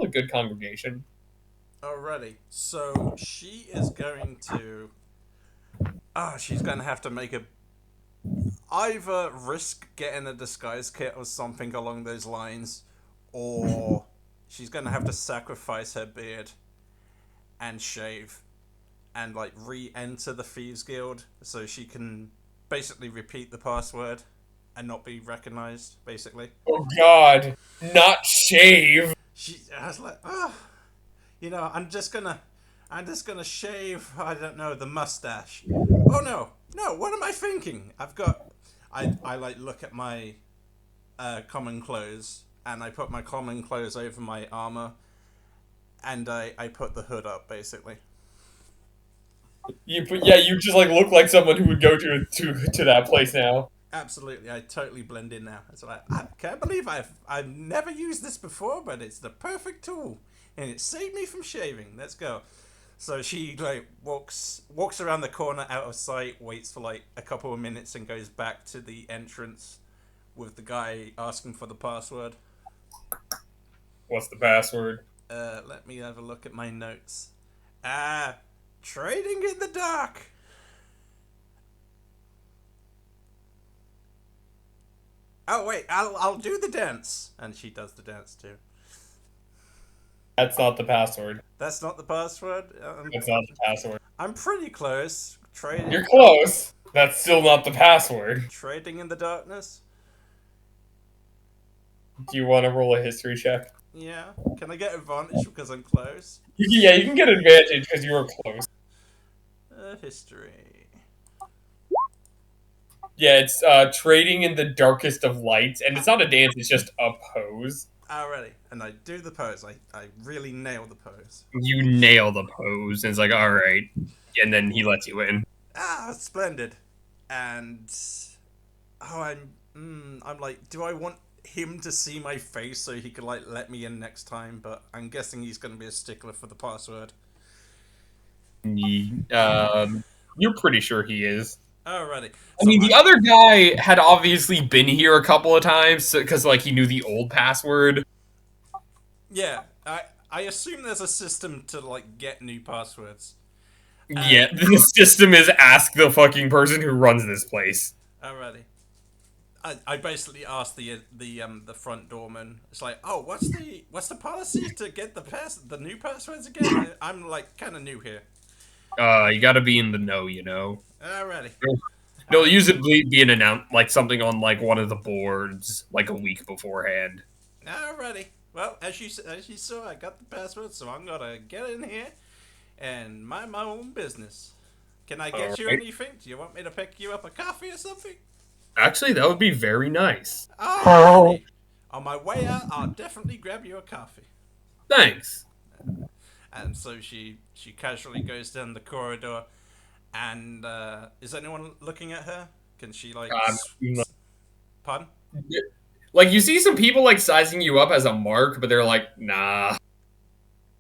a good congregation. Alrighty. So she is going to. She's going to have to make a either risk getting a disguise kit or something along those lines, or she's going to have to sacrifice her beard and shave and like re-enter the thieves guild so she can basically repeat the password and not be recognized. Basically, Oh God, not shave. I was like, I'm just gonna shave. I don't know, the mustache. Oh no, no, what am I thinking? I like look at my common clothes and I put my common clothes over my armor and I put the hood up basically. You just like look like someone who would go to that place now. Absolutely, I totally blend in now. It's like I can't believe I've never used this before, but it's the perfect tool, and it saved me from shaving. Let's go. So she like walks around the corner out of sight, waits for like a couple of minutes, and goes back to the entrance with the guy asking for the password. What's the password? Let me have a look at my notes. Ah, trading in the dark. Oh wait, I'll do the dance, and she does the dance too. That's not the password. That's not the password. That's not the password. I'm pretty close. You're close. That's still not the password. Trading in the darkness. Do you want to roll a history check? Yeah. Can I get advantage because I'm close? Yeah, you can get advantage because you were close. History. Yeah, it's trading in the darkest of lights, and it's not a dance; it's just a pose. Alrighty, and I do the pose. I really nail the pose. You nail the pose, and it's like, all right, and then he lets you in. Splendid. And I'm like, do I want him to see my face so he could like let me in next time? But I'm guessing he's gonna be a stickler for the password. You're pretty sure he is. Alrighty. I So mean, the other guy had obviously been here a couple of times because, like, he knew the old password. yeah, I assume there's a system to like get new passwords. Yeah, the system is ask the fucking person who runs this place. Alrighty. I basically asked the front doorman. It's like, oh, what's the policy to get the new passwords again? I'm like kind of new here. You got to be in the know, you know. Alrighty. They'll usually be an like something on like one of the boards like a week beforehand. Alrighty. Well, as you saw, I got the password, so I'm gonna get in here and mind my own business. Can I All get you right. anything? Do you want me to pick you up a coffee or something? Actually, that would be very nice. Alrighty. On my way out, I'll definitely grab you a coffee. Thanks. And so she casually goes down the corridor. And is anyone looking at her? Can she like? Um, Pardon? like you see some people like sizing you up as a mark, but they're like, nah.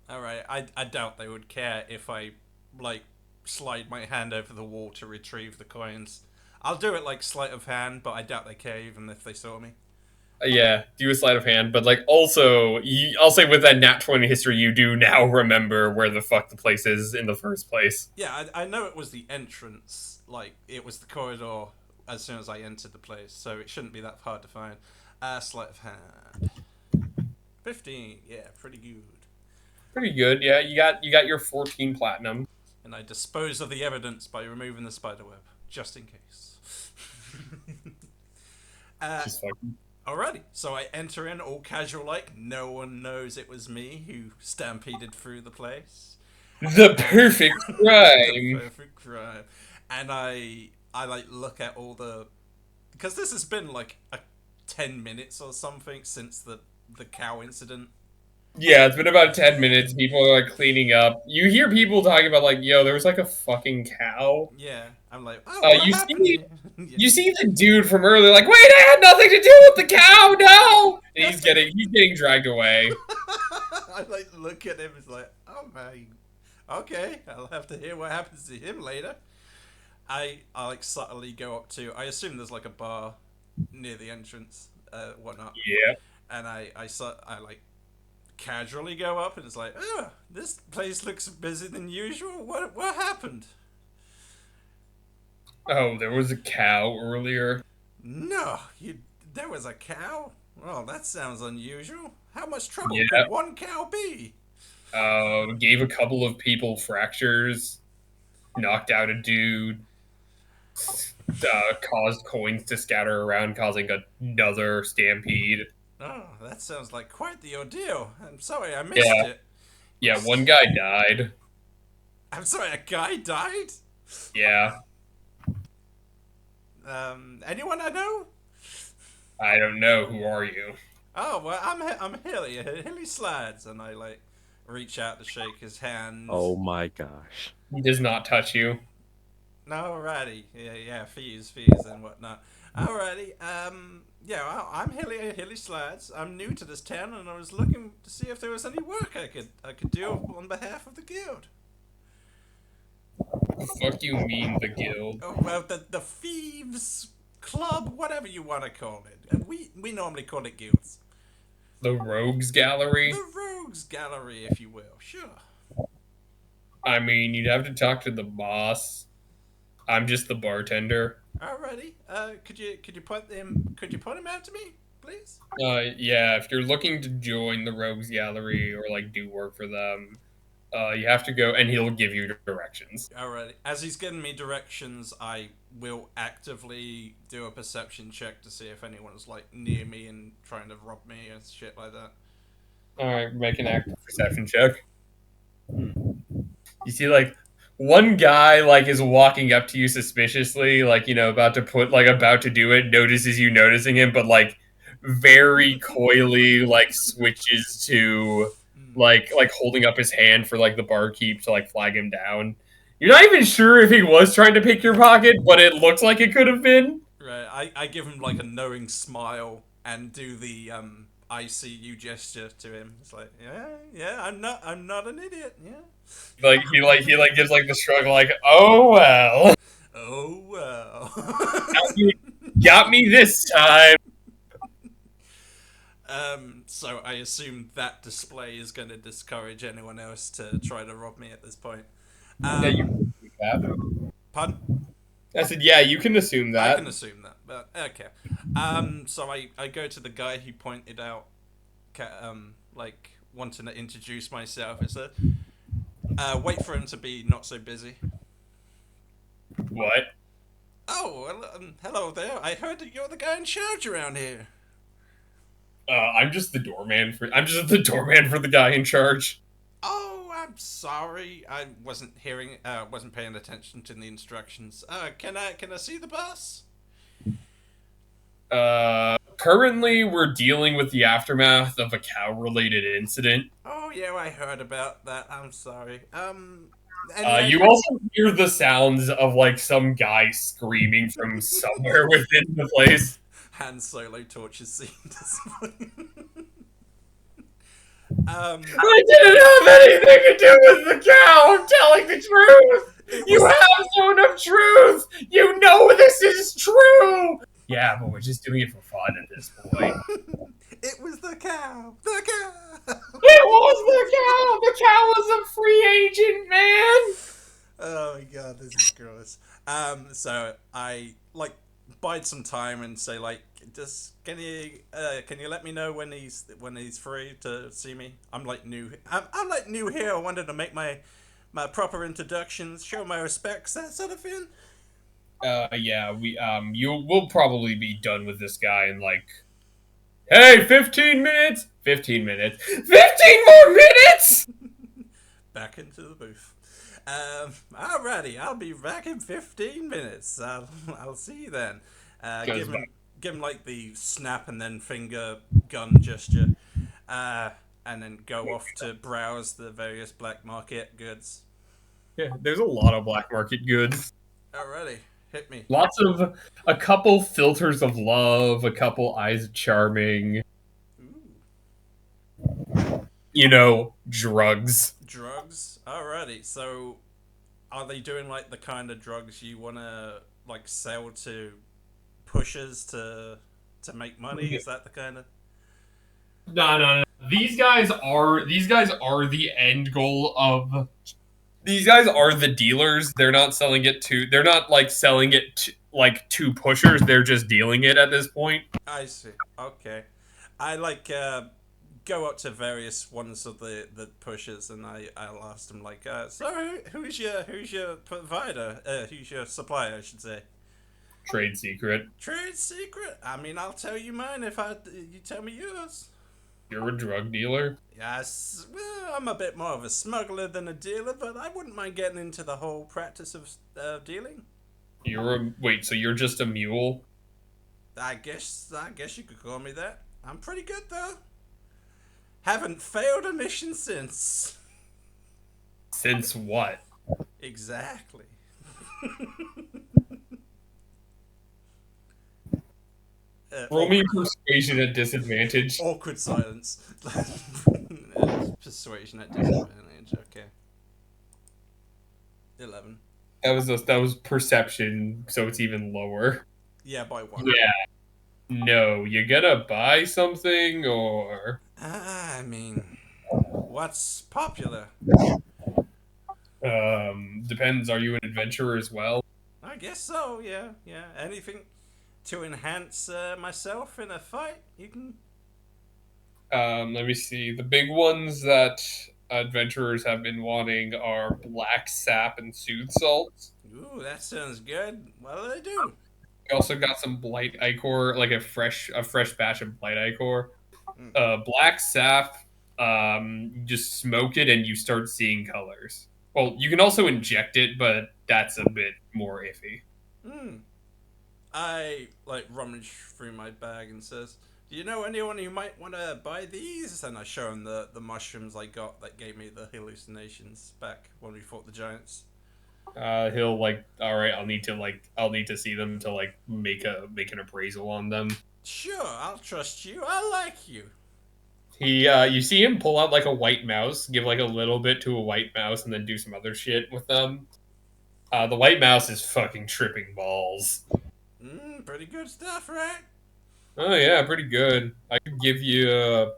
All right. I doubt they would care if I like slide my hand over the wall to retrieve the coins. I'll do it like sleight of hand, but I doubt they care even if they saw me. Yeah, do a sleight of hand, but like also, I'll say with that nat 20 history, you do now remember where the fuck the place is in the first place. Yeah, I know it was the entrance. Like it was the corridor as soon as I entered the place, so it shouldn't be that hard to find. Sleight of hand. 15. Yeah, pretty good. Pretty good, yeah. You got your 14 platinum. And I dispose of the evidence by removing the spiderweb, just in case. uh, Just fucking Alrighty, so I enter in all casual like, no one knows it was me who stampeded through the place. the And perfect the crime. perfect crime. And I like look at all the because this has been like 10 minutes or something since the cow incident. Yeah, it's been about 10 minutes. People are like cleaning up. You hear people talking about like, yo, there was like a fucking cow. Yeah, I'm like, oh, what You happened see, here? Yeah. you see the dude from earlier, like, wait, I had nothing to do with the cow, no. And he's getting dragged away. I like look at him. It's like, oh my, okay. I'll have to hear what happens to him later. I like subtly go up to. I assume there's like a bar near the entrance, whatnot. Yeah. And I like casually go up and it's like, oh, this place looks busier than usual. What happened? Oh, there was a cow earlier. No, you. There was a cow. Well, that sounds unusual. How much trouble Yeah. could one cow be? Gave a couple of people fractures, knocked out a dude, caused coins to scatter around, causing another stampede. Oh, that sounds like quite the ordeal. I'm sorry I missed Yeah, it. yeah, one guy died. I'm sorry, a guy died? Yeah, Anyone I know? I don't know. Who are you? Oh, well, I'm Hilly, Hilly Slides, and I, like, reach out to shake his hand. Oh my gosh. He does not touch you. Alrighty, yeah, fees, and whatnot. Alrighty, yeah, I'm Hilly Slides. I'm new to this town, and I was looking to see if there was any work I could do on behalf of the guild. The fuck you mean the guild? Oh, well, the thieves club, whatever you want to call it. And we normally call it guilds. The rogues gallery? The rogues gallery, if you will. Sure. I mean, you'd have to talk to the boss. I'm just the bartender. Alrighty. Could you point him out to me, please? Yeah, if you're looking to join the rogues gallery or like do work for them, you have to go and he'll give you directions. Alrighty. As he's giving me directions, I will actively do a perception check to see if anyone's like near me and trying to rob me and shit like that. All right, make an active perception check. You see, like one guy like is walking up to you suspiciously, like about to do it, notices you noticing him, but like very coyly like switches to like holding up his hand for like the barkeep to like flag him down. You're not even sure if he was trying to pick your pocket, but it looks like it could have been. Right. I give him like a knowing smile and do the I see you gesture to him. It's like, yeah, I'm not an idiot. Yeah. He gives like the shrug, like, oh well, Oh well. got me this time. So I assume that display is going to discourage anyone else to try to rob me at this point. Yeah, you Um, can assume that. Pardon? I said, yeah, you can assume I that. can assume that, but okay. So I go to the guy who pointed out, like wanting to introduce myself. It's a wait for him to be not so busy. What? Oh, well, hello there. I heard that you're the guy in charge around here. I'm just the doorman for. I'm just the doorman for the guy in charge. Oh, I'm sorry. I wasn't paying attention to the instructions. Can I see the boss? Currently, we're dealing with the aftermath of a cow-related incident. Oh yeah, I heard about that. I'm sorry. Any You also hear the sounds of like some guy screaming from somewhere within the place. Han Solo torture scene. I didn't have anything to do with the cow. I'm telling the truth. You have known of truth. You know this is true. Yeah, but we're just doing it for fun at this point. It was the cow. The cow. It was the cow. The cow was a free agent, man. Oh my god, this is gross. So I like bide some time and say like, just can you let me know when he's free to see me? I'm like new. I'm like new here. I wanted to make my proper introductions, show my respects, that sort of thing. Yeah, you will probably be done with this guy in like, hey, 15 minutes, 15 minutes, 15 more minutes. Back into the booth. Alrighty, I'll be back in 15 minutes. I'll see you then. Give him like the snap and then finger gun gesture, and then go off to browse the various black market goods. Yeah, there's a lot of black market goods. Alrighty, hit me. Lots of a couple filters of love, a couple eyes of charming. Ooh. Drugs. Drugs. Alrighty, so are they doing like the kind of drugs you wanna like sell to pushers to make money? Is that the kind of? No. these guys are the end goal of these guys are the dealers. They're not selling it to. They're not like selling it to, like to pushers. They're just dealing it at this point. I see. Okay. I like go up to various ones of the pushers, and I'll ask them like, so who's your provider? Who's your supplier? I should say. Trade secret. Trade secret. I mean, I'll tell you mine if you tell me yours. You're a drug dealer. Yes, well, I'm a bit more of a smuggler than a dealer, but I wouldn't mind getting into the whole practice of dealing. You're a wait. So you're just a mule. I guess you could call me that. I'm pretty good though. Haven't failed a mission since. Since what? Exactly. Roll me persuasion at disadvantage. Awkward silence. Persuasion at disadvantage. Okay. 11. That was perception, so it's even lower. Yeah, by one. Yeah. No, you gotta buy something or I mean, what's popular? depends. Are you an adventurer as well? I guess so. Yeah, yeah. Anything to enhance myself in a fight? You can. Let me see. The big ones that adventurers have been wanting are black sap and soothe salts. Ooh, that sounds good. What do they do? We also got some blight ichor, like a fresh batch of blight ichor. Hmm. Black sap, you just smoke it and you start seeing colors. Well, you can also inject it, but that's a bit more iffy. Hmm. I like rummage through my bag and says, "Do you know anyone who might want to buy these?" And I show him the mushrooms I got that gave me the hallucinations back when we fought the giants. He'll like, all right, I'll need to see them to like make an appraisal on them. Sure, I'll trust you. I like you. You see him pull out like a white mouse, give like a little bit to a white mouse, and then do some other shit with them. The white mouse is fucking tripping balls. Pretty good stuff, right? Oh yeah, pretty good. I could give you a,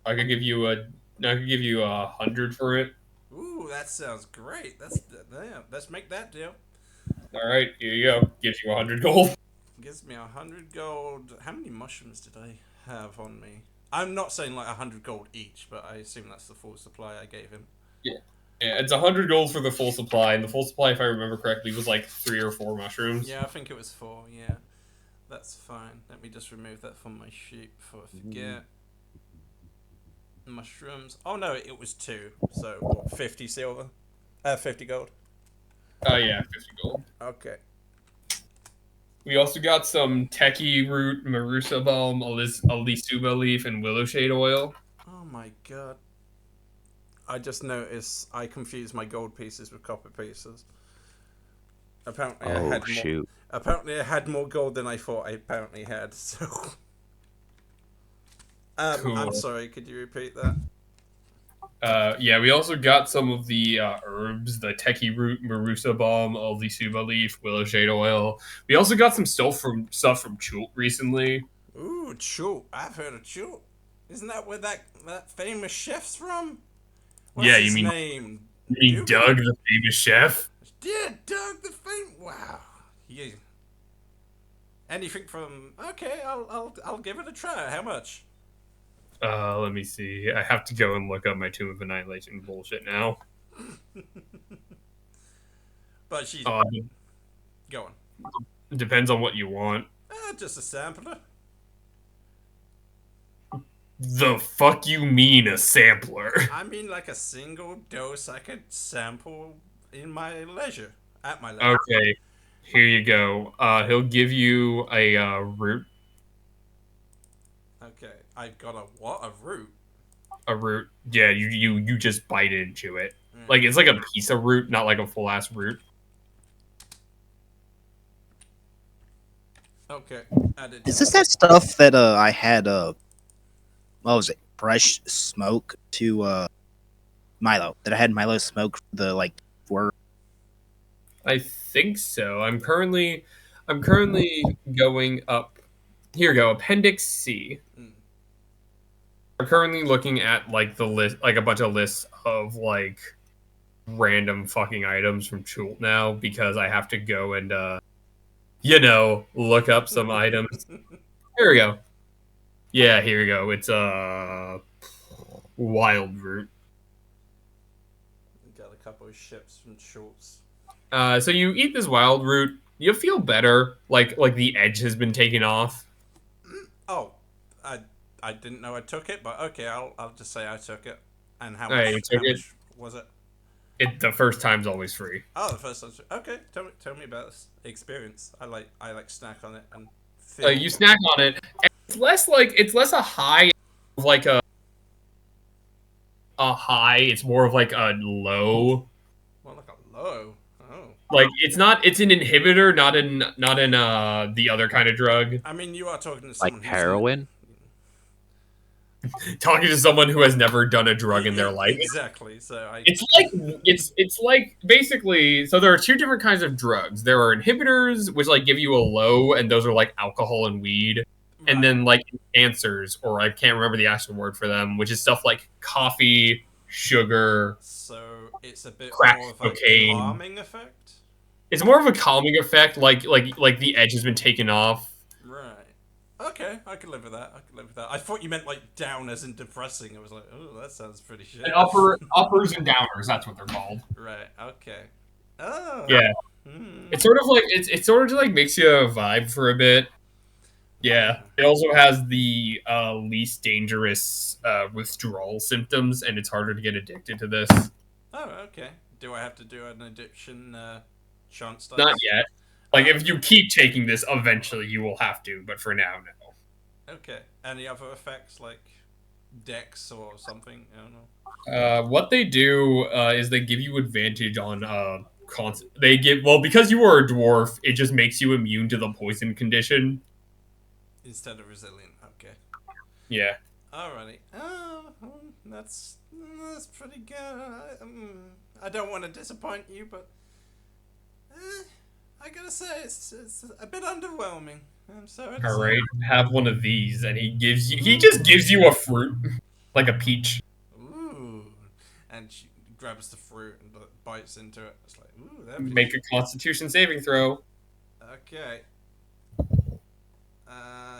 I could give you 100 for it. Ooh, that sounds great. That's yeah. Let's make that deal. All right, here you go. Gives you 100 gold. Gives me 100 gold. How many mushrooms did I have on me? I'm not saying like 100 gold each, but I assume that's the full supply I gave him. Yeah, yeah, it's 100 gold for the full supply, and the full supply, if I remember correctly, was like 3 or 4 mushrooms. Yeah, I think it was 4. Yeah, that's fine. Let me just remove that from my sheet before I forget. Mushrooms. Oh no, it was 2. So what, 50 silver? 50 gold. Oh yeah, 50 gold. Okay. We also got some techie root, marusa balm, alisuba leaf, and willow shade oil. Oh my god. I just noticed I confused my gold pieces with copper pieces. Apparently I Oh had more. shoot. Apparently I had more gold than I thought I apparently had. So, I'm Cool. sorry. Could you repeat that? Yeah, we also got some of the herbs, the techie root, marusa balm, alisuba leaf, willow shade oil. We also got some stuff from Chult recently. Ooh, Chult. I've heard of Chult. Isn't that where that famous chef's from? What's Yeah, you his mean name? you mean Dougal? Doug, the famous chef? Yeah, Doug the fame. Wow. Yeah. Anything from? Okay, I'll give it a try. How much? Let me see. I have to go and look up my Tomb of Annihilation bullshit now. But she's Uh, going. it depends on what you want. Just a sampler. The fuck you mean a sampler? I mean, like a single dose I could sample in my leisure, at my leisure. Okay, here you go. He'll give you a root. Okay, I've got a what? A root. A root. Yeah, you just bite into it. Like Mm. it's like a piece of root, not like a full ass root. Okay, added. Is this that stuff that I had what was it? Fresh smoke to Milo. That I had Milo smoke for the like for I think so. I'm currently going up. Here you go. Appendix C. Mm. I'm currently looking at like the list, like a bunch of lists of like random fucking items from Chult now because I have to go and look up some items. Here we go. Yeah, here we go. It's wild root. Got a couple of ships from Schultz. So you eat this wild root, you feel better, like the edge has been taken off. Oh, I I didn't know I took it, but okay, I'll just say I took it. And how All right, you much took it. was it? The first time's always free. Oh, the first time. Okay, tell me about this experience. I like snack on it and You feel snack on it. And it's less a high of like a high. It's more of like a low. more like a low. Oh, Like it's an inhibitor, not in the other kind of drug. I mean, you are talking to Like someone who's heroin? Talking to someone who has never done a drug in their life. exactly. So I It's like it's like basically so there are two different kinds of drugs. There are inhibitors, which like give you a low, and those are like alcohol and weed. And right. then like enhancers, or I can't remember the actual word for them, which is stuff like coffee, sugar, So it's a bit crack more of a cocaine. calming effect. It's more of a calming effect, like the edge has been taken off. Right. Okay, I can live with that. I can live with that. I thought you meant like down as in depressing. I was like, oh, that sounds pretty shit. And uppers and downers, that's what they're called. Right. Okay. Oh. Yeah. Hmm. It's sort of like it's sort of like makes you vibe for a bit. Yeah. It also has the least dangerous withdrawal symptoms, and it's harder to get addicted to this. Oh, okay. Do I have to do an addiction chance Not dice? yet. Like if you keep taking this, eventually you will have to, but for now, no. Okay. Any other effects like dex or something? I don't know. What they do is they give you advantage on they give well because you are a dwarf, it just makes you immune to the poison condition. Instead of resilient. Okay. Yeah. Alrighty. Oh, that's pretty good. I don't want to disappoint you, but I gotta say it's a bit underwhelming. I'm sorry to All say. right. Have one of these, and he just gives you a fruit, like a peach. Ooh, and she grabs the fruit and bites into it. It's like, ooh, that Make a Constitution saving throw. okay.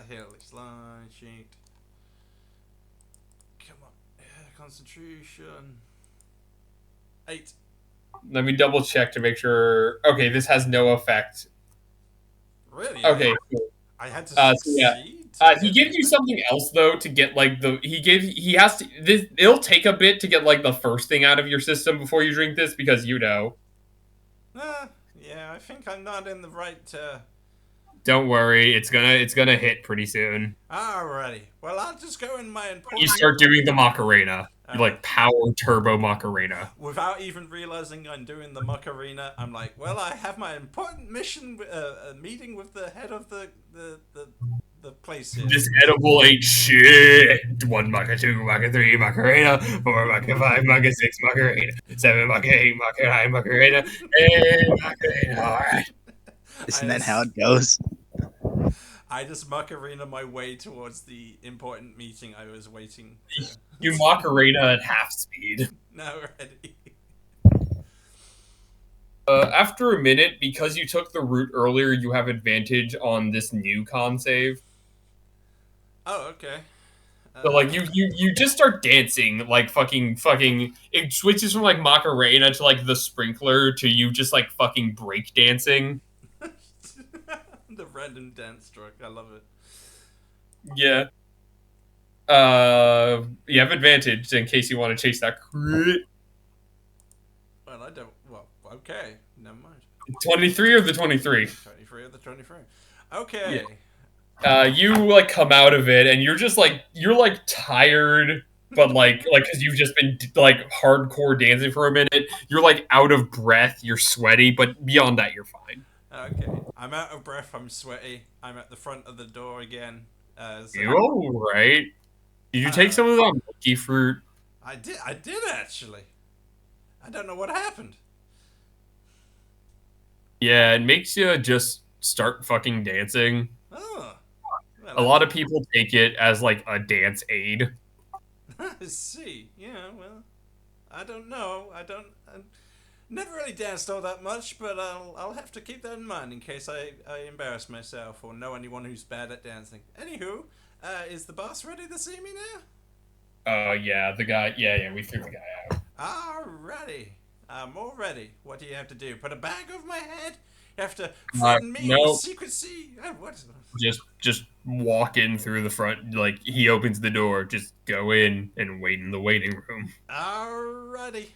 Here, let's line sheet. Come on, concentration. 8. Let me double check to make sure. Okay, this has no effect. Really? Okay, cool. I had to So yeah, succeed to he get the gives you effect? something else though to get like he has to this. It'll take a bit to get like the first thing out of your system before you drink this because Yeah, I think I'm not in the right. Don't worry, it's gonna hit pretty soon. Alrighty. Well, I'll just go in my You important. start doing the Macarena, you Alright. like power turbo Macarena. Without even realizing I'm doing the Macarena, I'm like, well, I have my important mission, a meeting with the head of the place here. This edible ain't shit. 1 Maca 2 Maca 3 Macarena 4 Maca 5 Maca 6 Macarena 7 Maca 8 Maca 9 Macarena 8 Macarena. All right. Isn't that how it goes? I just Macarena my way towards the important meeting I was waiting to. You Macarena at half speed. Now ready. After a minute, because you took the route earlier, you have advantage on this new con save. Oh, okay. So like you just start dancing like fucking. It switches from like Macarena to like the sprinkler to you just like fucking break dancing. The random dance stroke. I love it. Yeah. You have advantage in case you want to chase that crit. Well, I don't. Well, okay. Never mind. 23 or the 23. 23 of the 23. Okay. You like come out of it and you're like tired, but like because you've just been like hardcore dancing for a minute. You're like out of breath. You're sweaty, but beyond that, you're fine. Okay. I'm out of breath. I'm sweaty. I'm at the front of the door again. So You all right? Did you take Uh, some of that monkey fruit? I did. I did actually. I don't know what happened. Yeah, it makes you just start fucking dancing. Oh. Well, A lot of people take it as like a dance aid. I see. Yeah, well, I don't know. I never really danced all that much, but I'll have to keep that in mind in case I embarrass myself or know anyone who's bad at dancing. Anywho, is the boss ready to see me now? Yeah, the guy. Yeah, yeah, we threw the guy out. Alrighty. I'm all ready. What do you have to do? Put a bag over my head? You have to threaten me with No, secrecy? What? just walk in through the front. Like he opens the door, just go in and wait in the waiting room. Alrighty.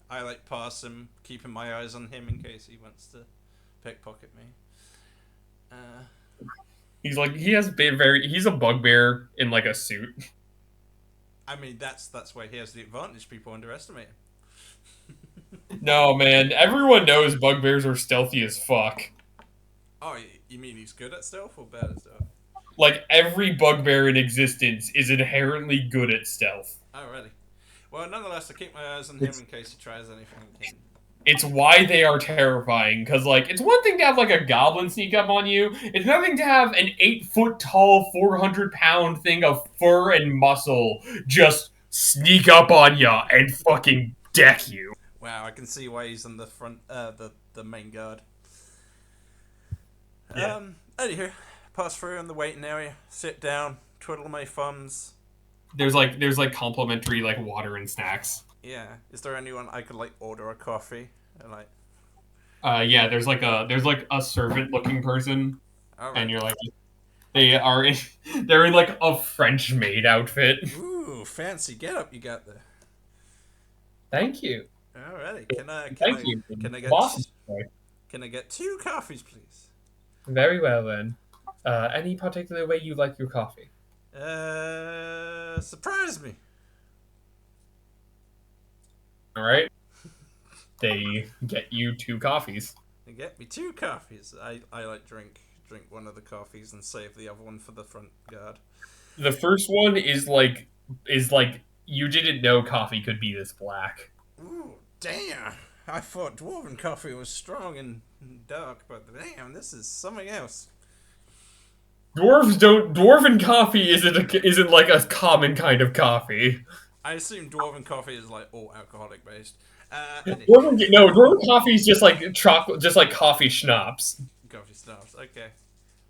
I like pass him, keeping my eyes on him in case he wants to pickpocket me. Uh, He's like he has been very. He's a bugbear in like a suit. I mean that's why he has the advantage. People underestimate him. No man, everyone knows bugbears are stealthy as fuck. Oh, you mean he's good at stealth or bad at stealth? Like every bugbear in existence is inherently good at stealth. Alrighty. Well, nonetheless, I keep my eyes on him It's in case he tries anything. it's why they are terrifying. Because like it's one thing to have like a goblin sneak up on you. It's another thing to have an 8 foot tall, 400 pound thing of fur and muscle just sneak up on you and fucking deck you. Wow, I can see why he's on the front, the main guard. Yeah. Anywho, pass through in the waiting area, sit down, twiddle my thumbs. There's like complimentary like water and snacks. Yeah, is there anyone I could like order a coffee? And like, Yeah, there's like a servant looking person, all right. and you're like they are in, they're in like a French maid outfit. Ooh, fancy get up you got there. Thank you, Alrighty, thank you, can I get boss. can I get two coffees, please? Very well then. Any particular way you like your coffee? Surprise me. All right. They get you two coffees. And get me two coffees. I like drink one of the coffees and save the other one for the front guard. The first one is like you didn't know coffee could be this black. Ooh, damn! I thought dwarven coffee was strong and dark, but damn, this is something else. Dwarven coffee isn't like a common kind of coffee. I assume dwarven coffee is like all alcoholic based. Dwarven coffee is just like chocolate, just like coffee schnapps. Coffee snobs. Okay.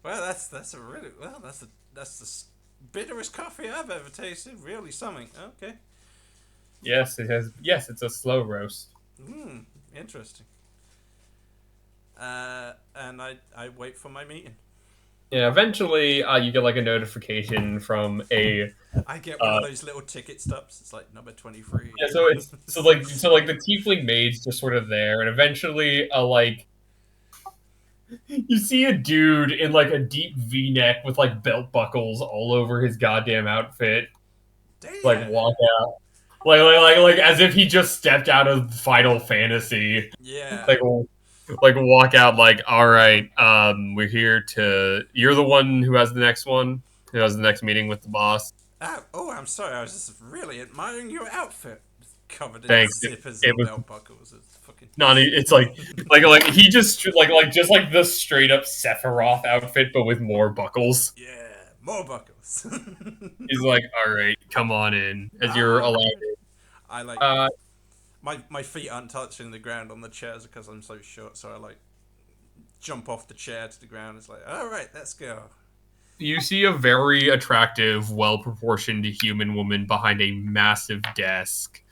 Well, that's a really that's the bitterest coffee I've ever tasted. Really something. Okay. Yes, it has. Yes, it's a slow roast. Hmm. Interesting. And I wait for my meeting. Yeah, eventually you get like a notification from a I get one of those little ticket stubs. It's like number 23. yeah, so like the tiefling maid's just sort of there, and eventually like you see a dude in like a deep V-neck with like belt buckles all over his goddamn outfit, like Damn. walk out, like as if he just stepped out of Final Fantasy, Yeah. like walk out like, all right, we're here to. You're the one who has the next one, who has the next meeting with the boss. Oh, I'm sorry. I was just really admiring your outfit. Covered in Thanks. zippers It and was belt buckles. It's fucking. not. It's like he just like just like the straight up Sephiroth outfit, but with more buckles. Yeah, more buckles. He's like, all right, come on in, as you're Ah, allowed in. I like Uh, my feet aren't touching the ground on the chairs because I'm so short. So I like jump off the chair to the ground. It's like, all right, let's go. you see a very attractive, well proportioned human woman behind a massive desk.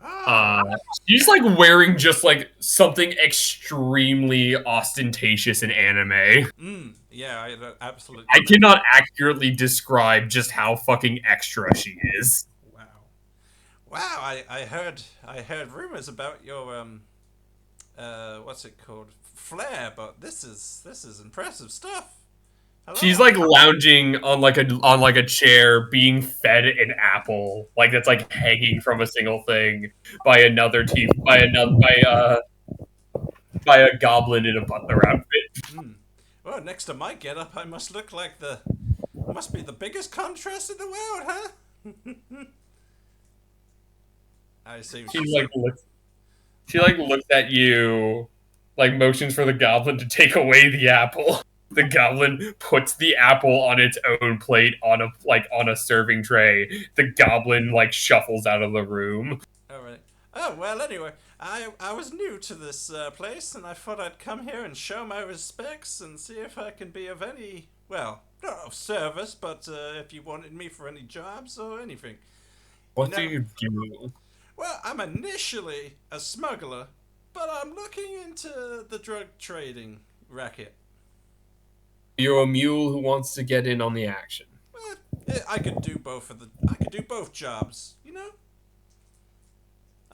Ah, Uh, she's like wearing just like something extremely ostentatious in anime. yeah, absolutely. I cannot accurately describe just how fucking extra she is. Wow, wow. I heard rumors about your what's it called, flair, but this is impressive stuff. She's Hello. like lounging on like a chair, being fed an apple, like that's like hanging from a single thing by another team by a goblin in a butler outfit. Well, next to my getup, I must look like must be the biggest contrast in the world, huh? I assume She she's like like, looks she like looks at you, like motions for the goblin to take away the apple. The goblin puts the apple on its own plate on a serving tray. The goblin like shuffles out of the room. All right. Oh well. Anyway, I was new to this place, and I thought I'd come here and show my respects and see if I can be of any, well, not of service, but if you wanted me for any jobs or anything. You What do know, you do? well, I'm initially a smuggler, but I'm looking into the drug trading racket. You're a mule who wants to get in on the action. I could do both of the. I could do both jobs.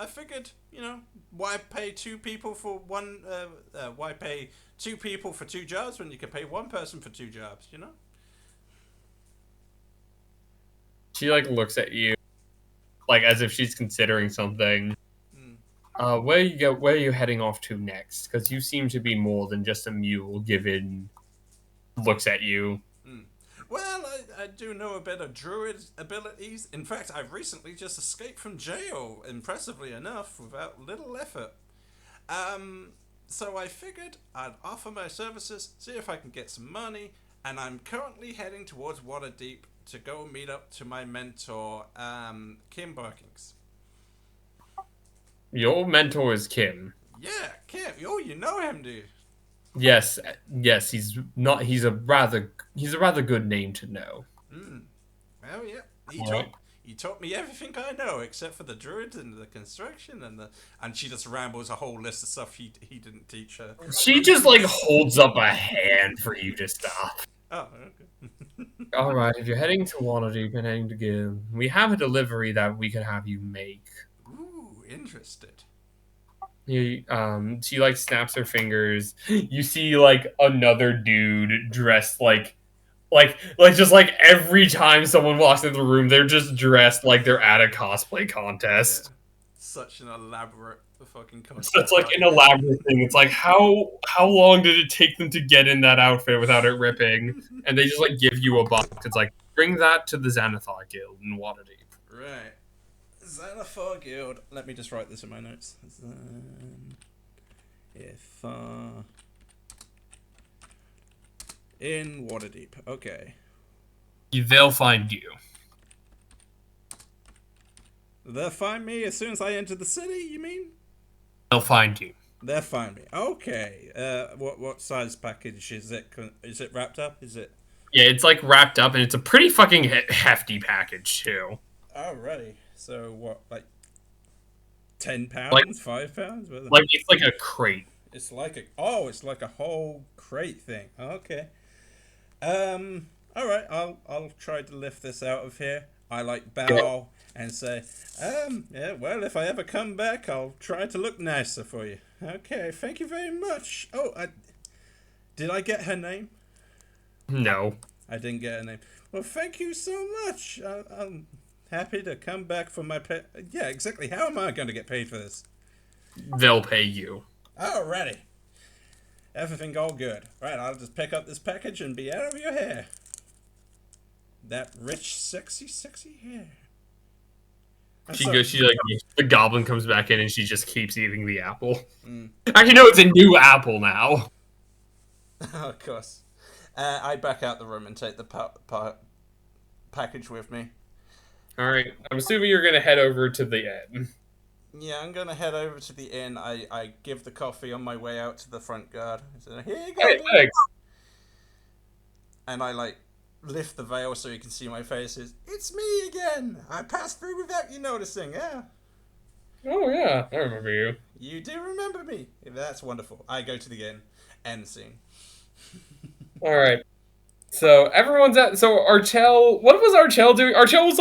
I figured, why pay two people for one? Why pay two people for two jobs when you can pay one person for two jobs? She like looks at you like as if she's considering something. Hmm. Where are you heading off to next? Because you seem to be more than just a mule. Given looks at you. Hmm. Well, I do know a bit of druid abilities. In fact, I've recently just escaped from jail, impressively enough, without little effort. So I figured I'd offer my services, see if I can get some money, and I'm currently heading towards Waterdeep to go meet up to my mentor, Kim Barkings. Your mentor is Kim. Yeah, Kim. Oh, you know him, dude. Yes, yes. He's not. He's a rather good name to know. Hmm. Well, yeah. He All taught right. he taught me everything I know except for the druids and the construction and she just rambles a whole list of stuff he didn't teach her. She just like holds up a hand for you to stop. Oh, okay. All right, if you're heading to Waterdeep and heading to Gil, we have a delivery that we could have you make. Ooh, interested. She like snaps her fingers. You see like another dude dressed like just like every time someone walks into the room, they're just dressed like they're at a cosplay Yeah. contest. Such an elaborate fucking So costume it's like an party. elaborate thing. It's like how long did it take them to get in that outfit without it ripping? And they just like give you a box. It's like bring that to the Xanathar Guild in Waterdeep. Right. Xanathar Guild. Let me just write this in my notes. Xanathar in Waterdeep. Okay. They'll find you. They'll find me as soon as I enter the city, you mean? They'll find you. They'll find me. Okay. What size package is it? Is it wrapped up? Is it? Yeah, it's like wrapped up, and it's a pretty fucking hefty package too. Alrighty. So what, like £10, Like £5? like it's like a crate. It's like it's like a whole crate thing. Okay. All right. I'll try to lift this out of here. I like bow and say, yeah. Well, if I ever come back, I'll try to look nicer for you. Okay. Thank you very much. Oh, did I get her name? No, I didn't get her name. Well, thank you so much. I'm happy to come back for my pay. Yeah, exactly. How am I going to get paid for this? they'll pay you. Alrighty. Everything all good. Right, I'll just pick up this package and be out of your hair. That rich, sexy, sexy hair. She goes. She like the goblin comes back in, and she just keeps eating the apple. Mm. Actually, no, it's a new apple now. Of course. I back out the room and take the package with me. All right, I'm assuming you're gonna head over to the inn. Yeah, I'm gonna head over to the inn. I give the coffee on my way out to the front guard. I say, here you go, Hey, dude. thanks. And I lift the veil so you can see my face. It's me again. I passed through without you noticing. Yeah. Oh yeah, I remember you. You do remember me. That's wonderful. I go to the inn. End scene. All right. So everyone's at. So Archel. What was Archel doing? Archel was